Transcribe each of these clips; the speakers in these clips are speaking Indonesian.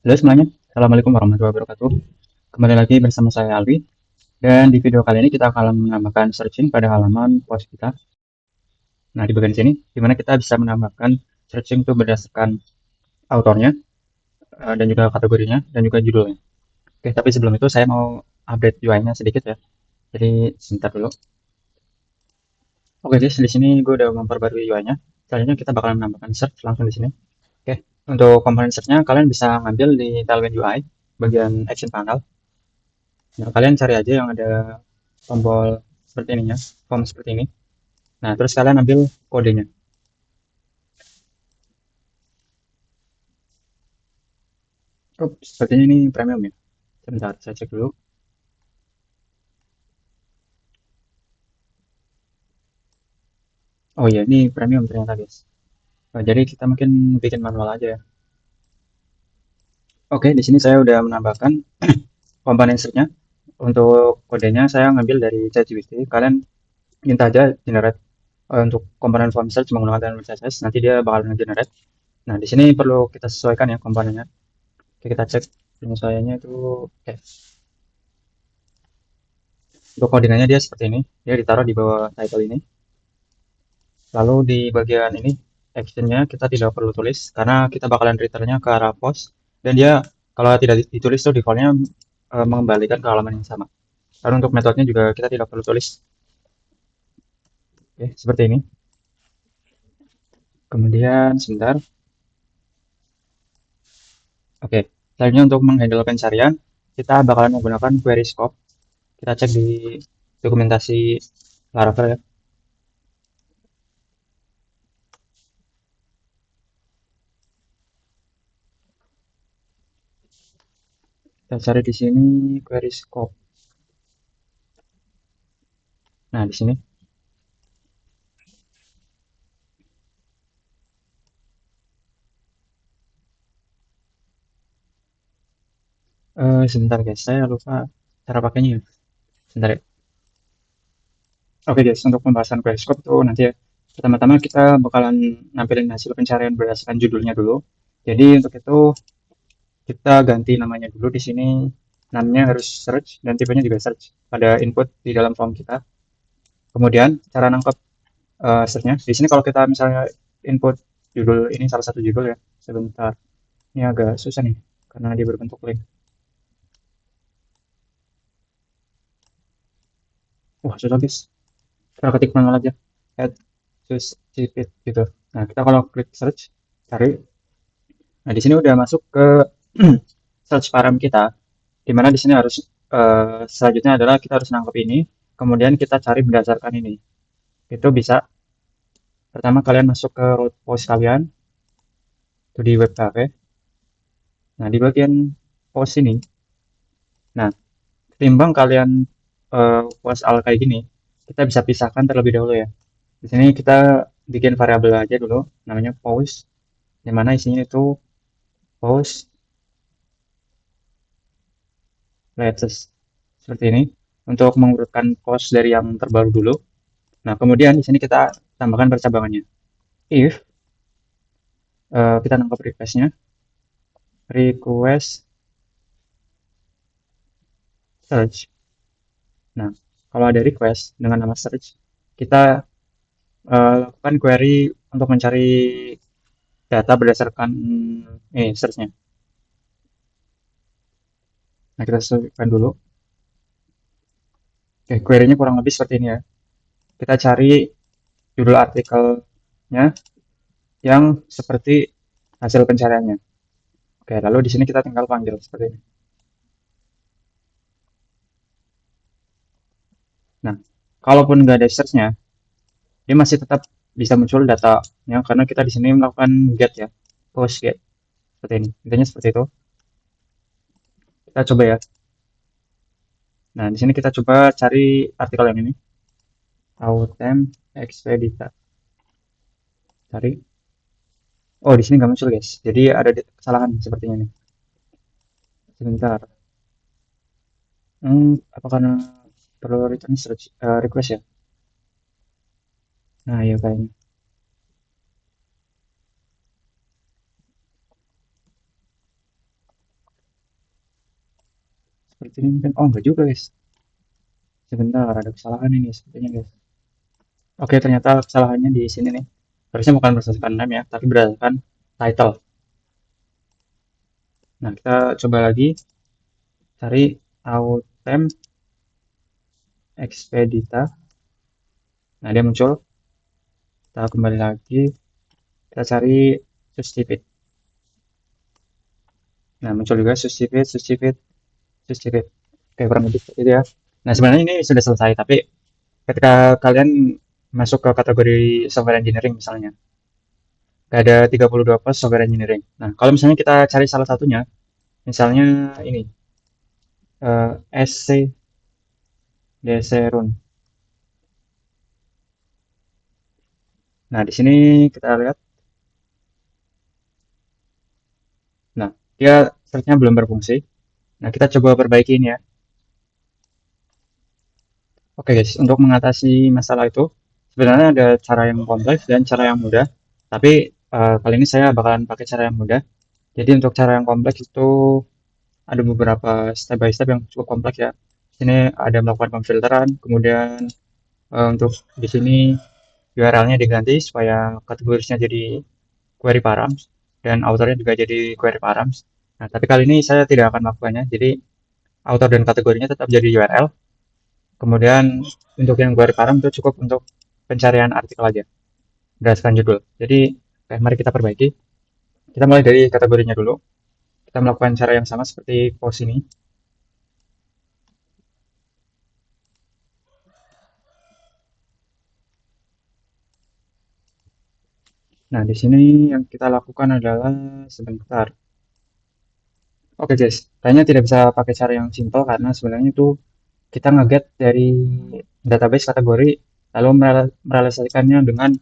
Halo semuanya, Assalamualaikum warahmatullahi wabarakatuh. Kembali lagi bersama saya Alwi, dan di video kali ini kita akan menambahkan searching pada halaman post kita. Nah, di bagian sini, di mana kita bisa menambahkan searching itu berdasarkan autornya, dan juga kategorinya, dan juga judulnya. Oke, tapi sebelum itu saya mau update UI-nya sedikit ya. Jadi, sebentar dulu. Oke guys, di sini gue udah memperbarui UI-nya. Selanjutnya kita bakalan menambahkan search langsung di sini. Oke, untuk komponen search-nya kalian bisa ngambil di Tailwind UI, bagian action panel. Nah, kalian cari aja yang ada tombol seperti ininya, form seperti ini. Nah, terus kalian ambil kodenya. Oh, sepertinya ini premium ya. Sebentar, saya cek dulu. Oh iya, ini premium ternyata guys. Jadi kita mungkin bikin manual aja ya. Oke, di sini saya udah menambahkan komponen search-nya. Untuk kodenya saya ngambil dari ChatGPT. Kalian minta aja generate untuk komponen form search menggunakan CSS. Nanti dia bakal nge-generate. Nah, di sini perlu kita sesuaikan ya komponennya. Oke, kita cek penyesuaiannya itu. Oke, untuk codingannya dia seperti ini. Dia ditaruh di bawah title ini. Lalu di bagian ini actionnya kita tidak perlu tulis karena kita bakalan returnnya ke arah post dan dia kalau tidak ditulis tuh defaultnya mengembalikan ke halaman yang sama. Lalu untuk metodenya juga kita tidak perlu tulis. Oke, seperti ini. Kemudian sebentar. Oke, selanjutnya untuk menghandle pencarian kita bakalan menggunakan query scope. Kita cek di dokumentasi Laravel ya. Kita cari di sini query scope. Nah, di sini. Sebentar guys, saya lupa cara pakainya ya. Sebentar ya. Oke guys, untuk pembahasan query scope itu nanti ya. Pertama-tama kita bakalan nampilin hasil pencarian berdasarkan judulnya dulu. Jadi untuk itu kita ganti namanya dulu di sini. Namanya harus search dan tipenya juga search pada input di dalam form kita. Kemudian cara nangkep search-nya. Di sini kalau kita misalnya input judul ini salah satu judul ya. Sebentar. Ini agak susah nih karena dia berbentuk link. Wah, susah guys. Kita ketik manual aja. Add choose it gitu. Nah, kita kalau klik search cari. Nah, di sini udah masuk ke search param kita, di mana di sini harus selanjutnya adalah kita harus nangkep ini, kemudian kita cari berdasarkan ini. Itu bisa pertama kalian masuk ke root post kalian, itu di web cafe. Nah, di bagian post ini, nah, ketimbang kalian post al kayak gini, kita bisa pisahkan terlebih dahulu ya. Di sini kita bikin variabel aja dulu, namanya post, di mana isinya itu post latest seperti ini untuk mengurutkan post dari yang terbaru dulu. Nah, kemudian di sini kita tambahkan percabangannya. If kita nangkap request-nya, request search. Nah, kalau ada request dengan nama search, kita lakukan query untuk mencari data berdasarkan ini search-nya. Nah, kita sesuaikan dulu. Oke, query-nya kurang lebih seperti ini ya. Kita cari judul artikelnya yang seperti hasil pencariannya. Oke, lalu di sini kita tinggal panggil seperti ini. Nah, kalaupun nggak ada search-nya, dia masih tetap bisa muncul datanya karena kita di sini melakukan get ya, post get seperti ini. Intinya seperti itu. Kita coba ya. Nah, di sini kita coba cari artikel yang ini. Autem Expedita. Cari. Oh, di sini nggak muncul guys. Jadi ada kesalahan sepertinya nih. Sebentar. Apa karena perlu return search, request ya? Nah, ya kayaknya. Seperti ini mungkin. Oh, enggak juga, guys. Sebentar, ada kesalahan ini sepertinya, guys. Oke, ternyata kesalahannya di sini nih. Harusnya bukan berdasarkan name ya, tapi berdasarkan title. Nah, kita coba lagi cari Autem Expedita. Nah, dia muncul. Kita kembali lagi. Kita cari Sustivit. Nah, muncul juga Sustivit, Sustivit, Sustivit. Oke, kurang lebih seperti itu ya. Nah, sebenarnya ini sudah selesai, tapi ketika kalian masuk ke kategori software engineering misalnya, ada 32 pos software engineering. Nah, kalau misalnya kita cari salah satunya, misalnya ini, SC Deserun. Nah, di sini kita lihat, nah, dia search-nya belum berfungsi. Nah, kita coba perbaiki ini ya. Oke guys, untuk mengatasi masalah itu, sebenarnya ada cara yang kompleks dan cara yang mudah. Tapi kali ini saya bakalan pakai cara yang mudah. Jadi untuk cara yang kompleks itu ada beberapa step by step yang cukup kompleks ya. Sini ada melakukan pemfilteran, kemudian untuk di sini URL-nya diganti supaya kategorinya jadi query params dan author-nya juga jadi query params. Nah, tapi kali ini saya tidak akan melakukannya. Jadi author dan kategorinya tetap jadi URL. Kemudian untuk yang query param itu cukup untuk pencarian artikel aja berdasarkan judul. Jadi, oke, mari kita perbaiki. Kita mulai dari kategorinya dulu. Kita melakukan cara yang sama seperti post ini. Nah, di sini yang kita lakukan adalah sebentar. Oke guys, kayaknya tidak bisa pakai cara yang simple karena sebenarnya itu kita nge-get dari database kategori lalu merealisasikannya dengan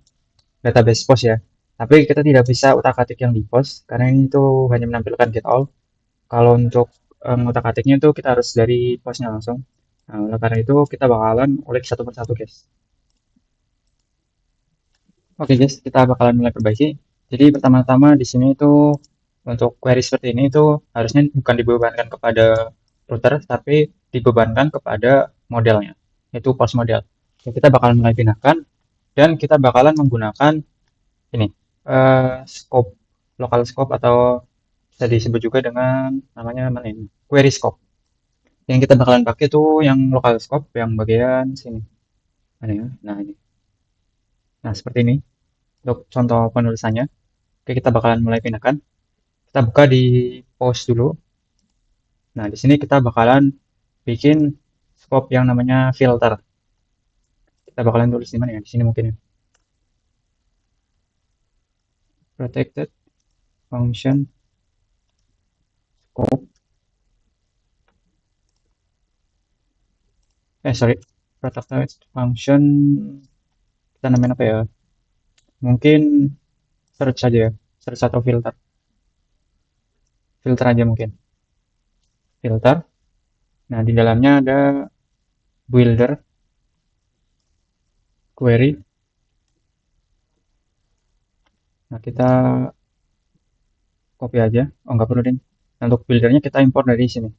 database post ya. Tapi kita tidak bisa utak-atik yang di post karena ini tuh hanya menampilkan get all. Kalau untuk ngutak-atiknya itu kita harus dari postnya langsung. Nah, oleh karena itu kita bakalan ulik satu persatu guys. Oke guys, kita bakalan mulai perbaiki. Jadi pertama-tama di sini itu untuk query seperti ini itu harusnya bukan dibebankan kepada router, tapi dibebankan kepada modelnya, yaitu post model. Jadi kita bakalan mulai pindahkan dan kita bakalan menggunakan ini scope, local scope atau bisa disebut juga dengan namanya mana ini, query scope. Yang kita bakalan pakai tuh yang local scope yang bagian sini. Mana ya? Nah ini. Nah seperti ini untuk contoh penulisannya. Oke, kita bakalan mulai pindahkan. Kita buka di post dulu. Nah, di sini kita bakalan bikin scope yang namanya filter. Kita bakalan tulis di mana ya? Di sini mungkin ya. Protected function scope. Sorry. Protected function. Kita namain apa ya? Mungkin search saja ya. Search atau filter. Filter aja mungkin. Filter. Nah, di dalamnya ada builder query. Nah, kita copy aja. Oh, nggak perlu deh. Nah, untuk buildernya kita import dari sini.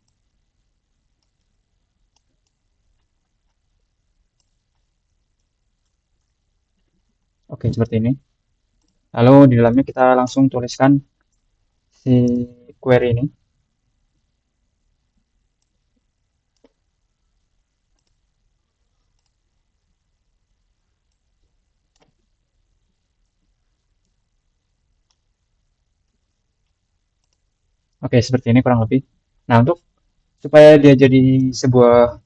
Oke, seperti ini. Lalu di dalamnya kita langsung tuliskan si query ini. Oke, seperti ini kurang lebih. Nah, untuk supaya dia jadi sebuah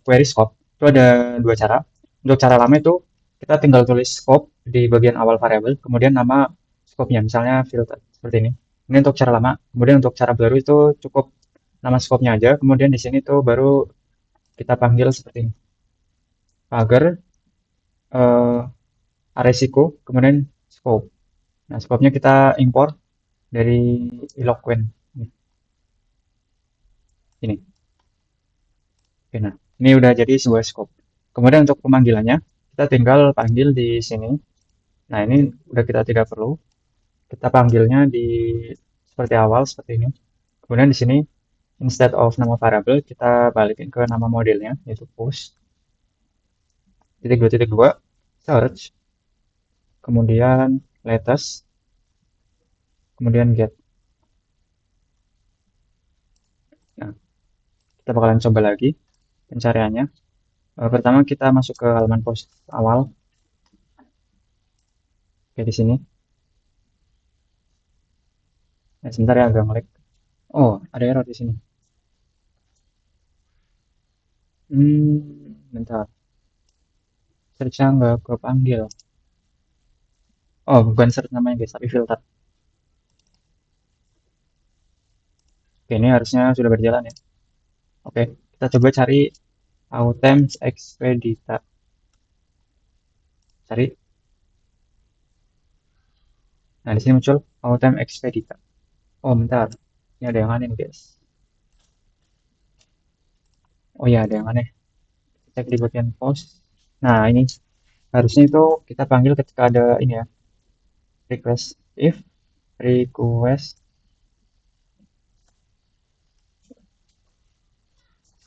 query scope, itu ada dua cara. Untuk cara lama itu, kita tinggal tulis scope di bagian awal variabel, kemudian nama scope-nya, misalnya filter, seperti ini. Ini untuk cara lama. Kemudian untuk cara baru itu cukup nama scope-nya aja, kemudian di sini tuh baru kita panggil seperti ini. Pagar, resiko, kemudian scope. Nah, scope-nya kita import dari Eloquent. Ini. Oke, nah, ini udah jadi sebuah scope. Kemudian untuk pemanggilannya, kita tinggal panggil di sini. Nah, ini udah kita tidak perlu. Kita panggilnya di seperti awal, seperti ini. Kemudian di sini instead of nama variabel kita balikin ke nama modelnya yaitu post titik dua search kemudian latest kemudian get. Nah, kita bakalan coba lagi pencariannya. Pertama kita masuk ke halaman post awal. Oke, di sini. Nah, sebentar ya agak ngelag. Oh, ada error di sini. Bentar. Search-nya nggak kepanggil. Oh, bukan search namanya guys, tapi filter. Oke, ini harusnya sudah berjalan ya. Oke, kita coba cari Autemps Expedita. Cari. Nah, di sini muncul Autemps Expedita. Oh, bentar. Ini ada yang aneh nih, guys. Oh ya, ada yang aneh. Cek di bagian post. Nah, ini harusnya itu kita panggil ketika ada ini ya. Request if request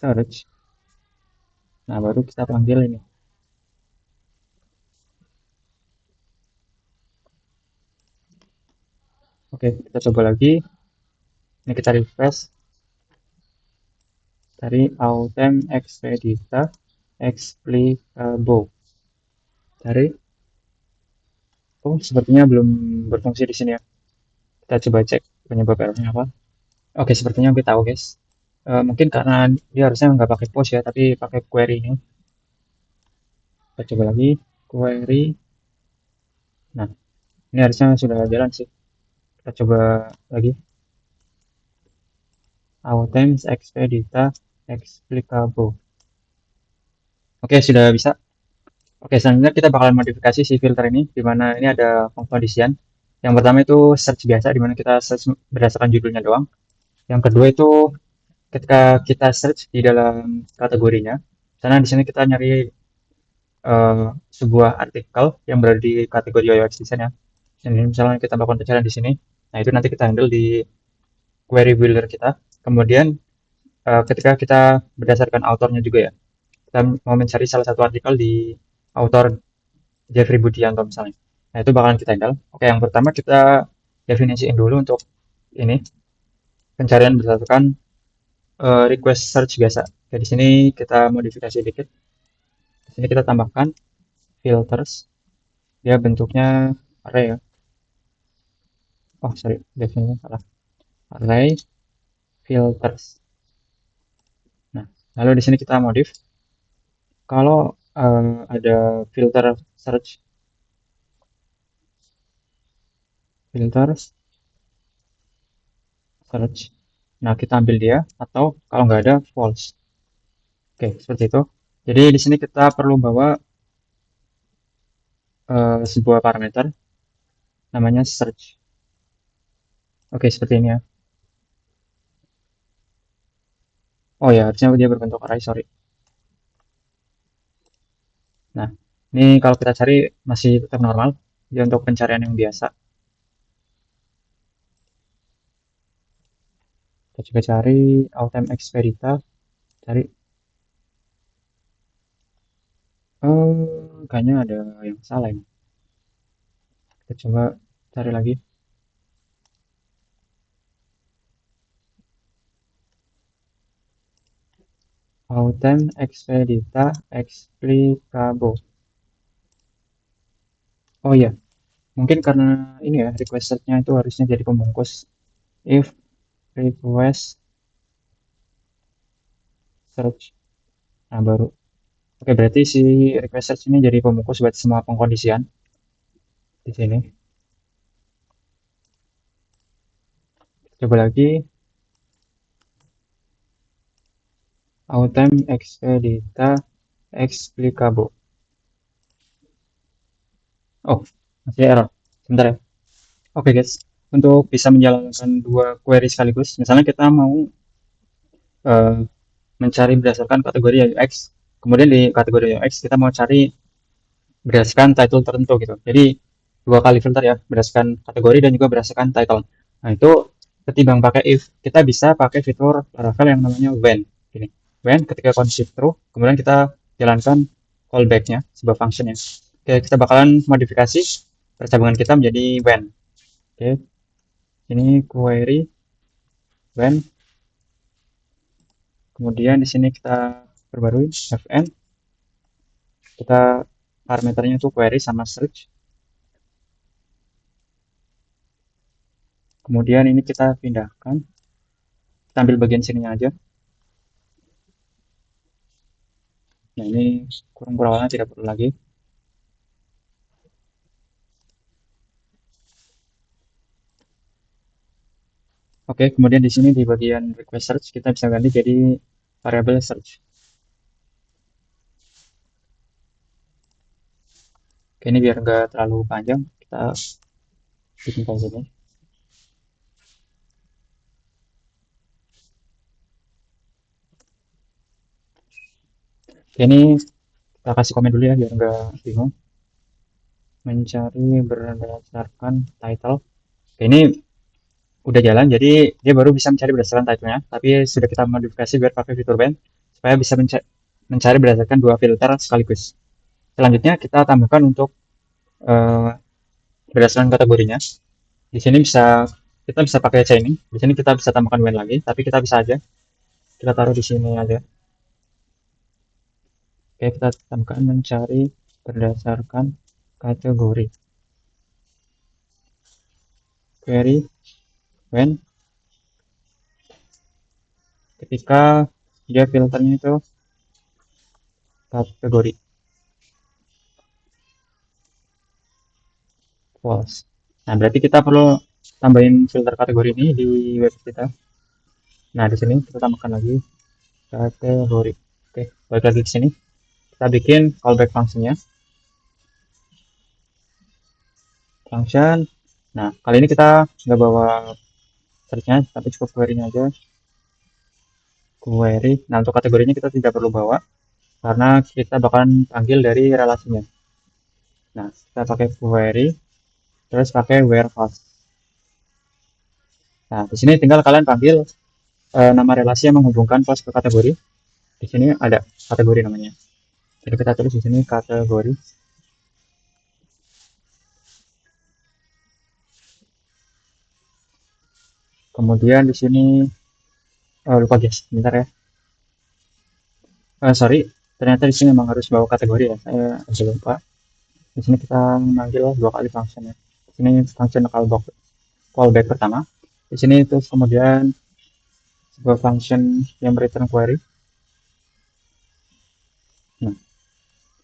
search. Nah, baru kita panggil ini. Oke, kita coba lagi. Ini kita refresh dari Autemps Expedita Explicable. Dari oh, sepertinya belum berfungsi di sini ya. Kita coba cek penyebab errornya apa. Oke, sepertinya kita tahu guys. Mungkin karena dia harusnya nggak pakai post ya, tapi pakai query ini. Kita coba lagi query. Nah, ini harusnya sudah jalan sih. Kita coba lagi. Autemps Expedita Explicable. Oke, sudah bisa. Oke, selanjutnya kita bakalan modifikasi si filter ini, di mana ini ada pengkondisian. Yang pertama itu search biasa, di mana kita search berdasarkan judulnya doang. Yang kedua itu ketika kita search di dalam kategorinya, misalnya di sini kita nyari sebuah artikel yang berada di kategori UX design ya. Ini misalnya kita melakukan pencarian di sini, nah itu nanti kita handle di query builder kita. Kemudian ketika kita berdasarkan autornya juga ya, kita mau mencari salah satu artikel di author Jeffrey Budianto misalnya. Nah itu bakalan kita handle. Oke, yang pertama kita definisiin dulu untuk ini pencarian berdasarkan request search biasa. Oke, di sini kita modifikasi dikit. Di sini kita tambahkan filters. Dia bentuknya array ya. Oh sorry, definisinya salah. Array filters. Nah, lalu di sini kita modif. Kalau ada filter search, filters search. Nah, kita ambil dia atau kalau nggak ada false. Oke, seperti itu. Jadi di sini kita perlu bawa sebuah parameter namanya search. Oke, seperti ini ya. Oh ya, harusnya dia berbentuk array, sorry. Nah, ini kalau kita cari masih tetap normal. Dia untuk pencarian yang biasa. Kita coba cari Autemps Expedita. Cari. Kayaknya ada yang salah ini. Kita coba cari lagi. Autemps Expedita Explicable. Oh iya, mungkin karena ini ya requestnya itu harusnya jadi pembungkus. If request search. Nah, baru. Oke, berarti si request search ini jadi pembungkus buat semua pengkondisian di sini. Coba lagi. Autemps Expedita Explicable. Oh, masih error. Sebentar ya. Oke guys, untuk bisa menjalankan dua query sekaligus, misalnya kita mau eh, mencari berdasarkan kategori UX, kemudian di kategori UX kita mau cari berdasarkan title tertentu gitu. Jadi dua kali filter ya, berdasarkan kategori dan juga berdasarkan title. Nah itu ketimbang pakai if, kita bisa pakai fitur Laravel yang namanya when. Gini, when ketika kondisi true, kemudian kita jalankan callback-nya, sebuah function ya. Oke, kita bakalan modifikasi percabungan kita menjadi when. Oke, ini query when. Kemudian di sini kita perbarui fn. Kita parameternya itu query sama search. Kemudian ini kita pindahkan. Kita ambil bagian sininya aja. Nah, ini kurang perawalan tidak perlu lagi. Oke, kemudian di sini di bagian request search kita bisa ganti jadi variable search. Oke, ini biar nggak terlalu panjang, kita bikin kayak gini. Oke, ini kita kasih komen dulu ya biar nggak bingung. Mencari berdasarkan title. Oke, ini udah jalan, jadi dia baru bisa mencari berdasarkan title-nya, tapi sudah kita modifikasi biar pakai fitur band supaya bisa mencari berdasarkan dua filter sekaligus. Selanjutnya kita tambahkan untuk eh, berdasarkan kategorinya. Di sini kita bisa pakai chaining. Di sini kita bisa tambahkan when lagi, tapi kita bisa aja kita taruh di sini aja. Oke, kita tambahkan mencari berdasarkan kategori. Query when ketika dia filternya itu kategori false. Nah, berarti kita perlu tambahin filter kategori ini di web kita. Nah, di sini kita tambahkan lagi kategori. Oke, balik lagi ke sini. Kita bikin callback fungsinya. Function. Nah, kali ini kita nggak bawa search-nya, tapi cukup query-nya aja. Query. Nah, untuk kategorinya kita tidak perlu bawa, karena kita bakalan panggil dari relasinya. Nah, kita pakai query, terus pakai where host. Nah, di sini tinggal kalian panggil nama relasi yang menghubungkan post ke kategori. Di sini ada kategori namanya. Jadi kita tulis di sini kategori. Kemudian di sini lupa guys, bentar ya. Sorry, ternyata di sini memang harus bawa kategori ya. Saya agak lupa. Di sini kita manggil dua kali function ya. Di sini function callback pertama. Di sini terus kemudian sebuah function yang return query. Nah,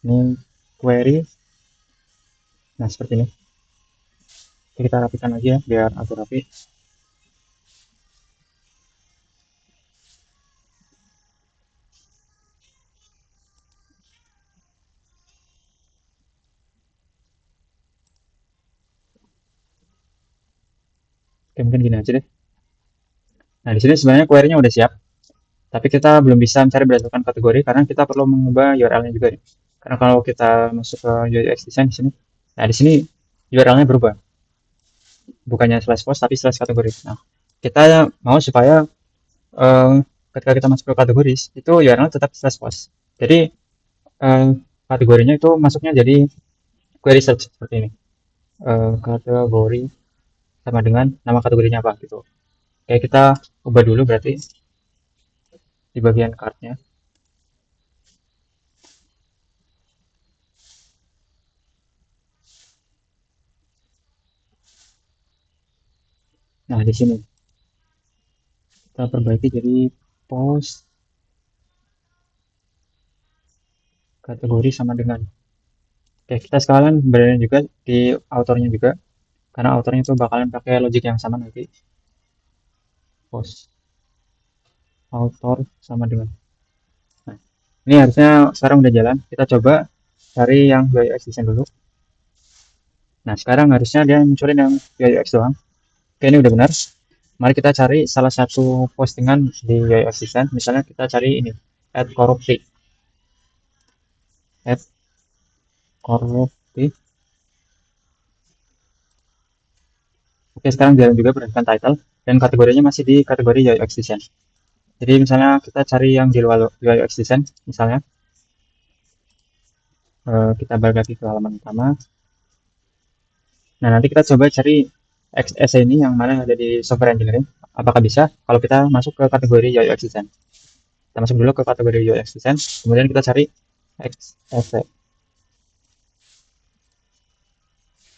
ini query. Nah, seperti ini. Oke, kita rapikan lagi ya biar aku rapi. Oke, mungkin gini aja deh. Nah, di sini sebenarnya query-nya udah siap, tapi kita belum bisa mencari berdasarkan kategori karena kita perlu mengubah URL-nya juga nih. Karena kalau kita masuk ke UX design di sini, nah di sini URL-nya berubah, bukannya slash post tapi slash kategori. Nah, kita mau supaya eh, ketika kita masuk ke kategoris itu URL tetap slash post. Jadi eh, kategorinya itu masuknya jadi query search seperti ini. Kategori sama dengan nama kategorinya apa gitu. Kayak kita ubah dulu berarti di bagian card-nya. Nah, di sini kita perbaiki jadi post kategori sama dengan. Oke, kita sekalian berani juga di autornya juga karena autornya itu bakalan pakai logic yang sama nanti. Post author sama dengan. Nah, ini harusnya sekarang udah jalan. Kita coba cari yang UI UX design dulu. Nah, sekarang harusnya dia munculin yang UI UX doang. Oke, ini udah benar. Mari kita cari salah satu postingan di UI UX design. Misalnya kita cari ini, @korupsi. @korupsi. Oke, sekarang jalan juga berdasarkan title. dan kategorinya masih di kategori UI UX design. Jadi misalnya kita cari yang di luar UI UX design, misalnya kita balik lagi ke halaman utama. Nah, nanti kita coba cari XS ini yang mana yang ada di software engineering. Apakah bisa kalau kita masuk ke kategori UI UX design? Kita masuk dulu ke kategori UI UX design, kemudian kita cari XS.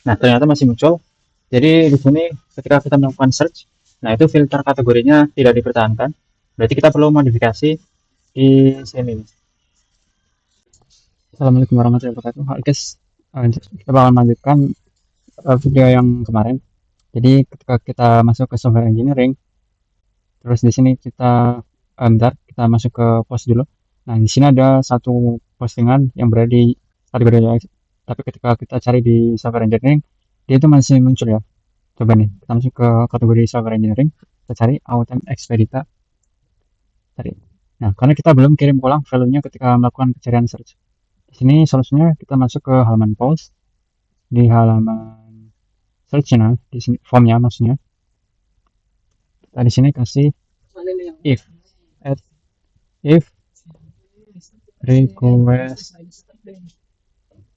Nah, ternyata masih muncul. Jadi di sini ketika kita melakukan search, nah itu filter kategorinya tidak dipertahankan. Berarti kita perlu modifikasi di sini. Assalamualaikum warahmatullahi wabarakatuh. Halo guys, kita bakal melanjutkan video yang kemarin. Jadi ketika kita masuk ke software engineering, terus di sini kita bentar, kita masuk ke post dulu. Nah, di sini ada satu postingan yang berada di kategori UX, tapi ketika kita cari di software engineering, dia itu masih muncul ya. Coba nih, kita masuk ke kategori software engineering, kita cari Autumn Expedita. Cari. Nah, karena kita belum kirim pulang value-nya ketika melakukan pencarian search. Di sini solusinya kita masuk ke halaman post, di halaman search-nya, di sini formnya maksudnya. Kita di sini kasih if request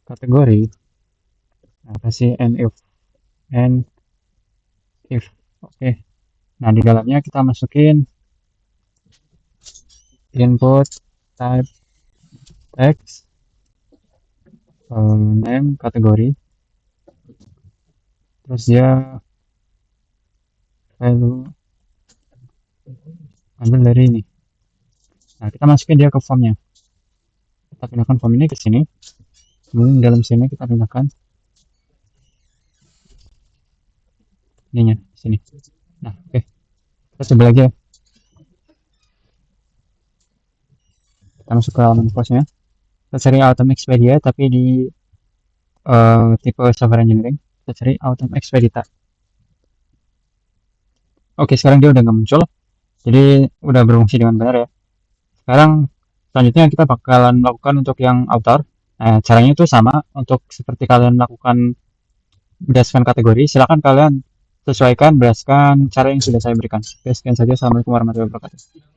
kategori, nah kasih and if oke. Nah, di dalamnya kita masukin input type text, name kategori, terus dia value ambil dari ini. Nah, kita masukin dia ke formnya. Kita pindahkan form ini ke sini. Kemudian dalam sini kita pindahkan ininya sini. Nah, oke. Kita coba lagi ya. Kita masuk ke halaman postnya. Kita cari Autumn Expedia tapi di tipe software engineering. Kita cari Autumn Expedita. Oke, sekarang dia udah nggak muncul. Jadi udah berfungsi dengan benar ya. Sekarang selanjutnya kita bakalan lakukan untuk yang author. Nah, caranya itu sama untuk seperti kalian lakukan berdasarkan kategori. Silakan kalian sesuaikan berdasarkan cara yang sudah saya berikan. Oke, sekian saja. Assalamualaikum warahmatullahi wabarakatuh.